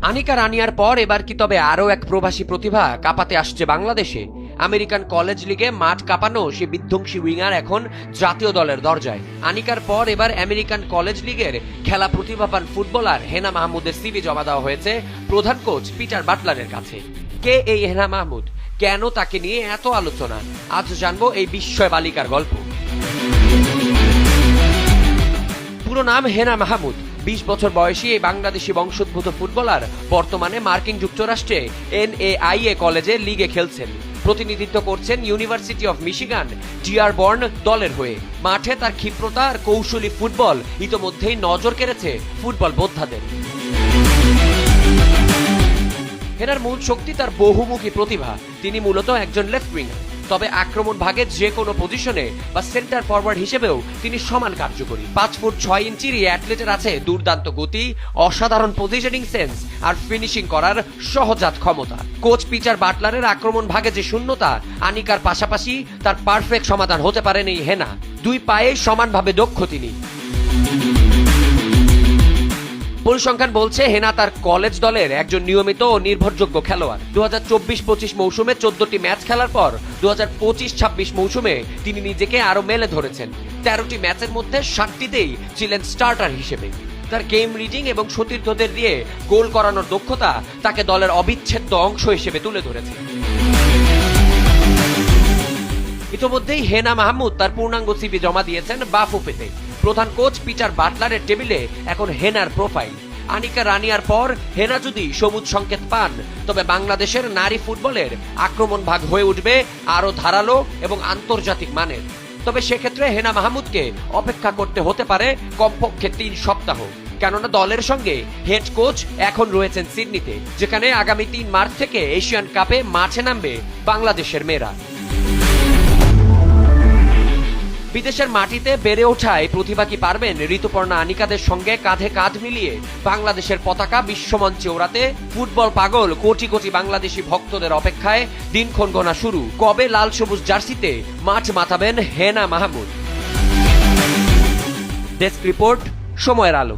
আনিকা রানিয়ার পর এবার কি তবে আরও এক প্রবাসী প্রতিভা কাঁপাতে আসছে বাংলাদেশে? আমেরিকান কলেজ লিগে মাঠ কাঁপানো সে বিধ্বংসী উইঙ্গার এখন জাতীয় দলের দরজায়। আনিকার পর এবার আমেরিকান কলেজ লিগের খেলা প্রতিভাবান ফুটবলার হেনা মাহমুদের সিভি জমা দেওয়া হয়েছে প্রধান কোচ পিটার বাটলারের কাছে। কে এই হেনা মাহমুদ, কেন তাকে নিয়ে এত আলোচনা? আজ জানবো এই বিস্ময় বালিকার গল্প। পুরো নাম হেনা মাহমুদ। 20 বছর বয়সী এই বাংলাদেশি বংশোদ্ভূত ফুটবলার বর্তমানে মার্কিন যুক্তরাষ্ট্রে NAIA কলেজে লিগে খেলছেন। প্রতিনিধিত্ব করছেন ইউনিভার্সিটি অফ মিশিগান ডিয়ারবর্ন দলের হয়ে। মাঠে তার ক্ষিপ্রতা আর কৌশলী ফুটবল ইতোমধ্যেই নজর কেড়েছে ফুটবল বোদ্ধাদের। হেনার মূল শক্তি তার বহুমুখী প্রতিভা। তিনি মূলত একজন লেফট উইঙ্গার, তবে আক্রমণ ভাগে যে কোনো পজিশনে বা সেন্টার ফরওয়ার্ড হিসেবেও তিনি সমান কার্যকরী। 5 ফুট 6 ইঞ্চির এই অ্যাথলেটের আছে দুর্দান্ত গতি, অসাধারণ পজিশনিং সেন্স আর ফিনিশিং করার সহজাত ক্ষমতা। কোচ পিটার বাটলারের আক্রমণ ভাগে যে শূন্যতা, আনিকার পাশাপাশি তার পারফেক্ট সমাধান হতে পারেন এই হেনা। 2 পায়ে সমানভাবে দক্ষ তিনি। পরিসংখ্যান বলছে হেনা তার কলেজ দলের একজন নিয়মিত ও নির্ভরযোগ্য খেলোয়াড়। 2024-25 মৌসুমে 14টি ম্যাচ খেলার পর 2025-26 মৌসুমে তিনি নিজেকে আরো মেলে ধরেছেন। 13টি ম্যাচের মধ্যে 7টিতেই ছিলেন স্টার্টার হিসেবে। তার গেম রিডিং এবং সতীর্থদের দিয়ে গোল করানোর দক্ষতা তাকে দলের অবিচ্ছেদ্য অংশ হিসেবে তুলে ধরেছে। ইতোমধ্যেই হেনা মাহমুদ তার পূর্ণাঙ্গ সিভি জমা দিয়েছেন বাফুফেতে। প্রধান কোচ পিটার বাটলারের টেবিলে এখন হেনার প্রোফাইল। আনিকা রানিয়ার পর হেনা যদি সবুজ সংকেত পান, তবে বাংলাদেশের নারী ফুটবলের আক্রমণ ভাগ হয়ে উঠবে আরো ধারালো এবং আন্তর্জাতিক মানের। তবে সেক্ষেত্রে হেনা মাহমুদকে অপেক্ষা করতে হতে পারে কমপক্ষে 3 সপ্তাহ, কেননা দলের সঙ্গে হেড কোচ এখন রয়েছেন সিডনিতে, যেখানে আগামী 3 মার্চ থেকে এশিয়ান কাপে মাঠে নামবে বাংলাদেশের মেয়েরা। বিদেশের মাটিতে বেড়ে ওঠায় প্রতিভা কি পারবেন ঋতুপর্ণা আনিকাদের সঙ্গে কাঁধে কাঁধ মিলিয়ে বাংলাদেশের পতাকা বিশ্বমঞ্চে ওড়াতে? ফুটবল পাগল কোটি কোটি বাংলাদেশি ভক্তদের অপেক্ষায় দিনক্ষণ গোনা শুরু। কবে লাল সবুজ জার্সিতে মাঠ মাতাবেন হেনা মাহমুদ? ডেস্ক রিপোর্ট, সময়ের আলো।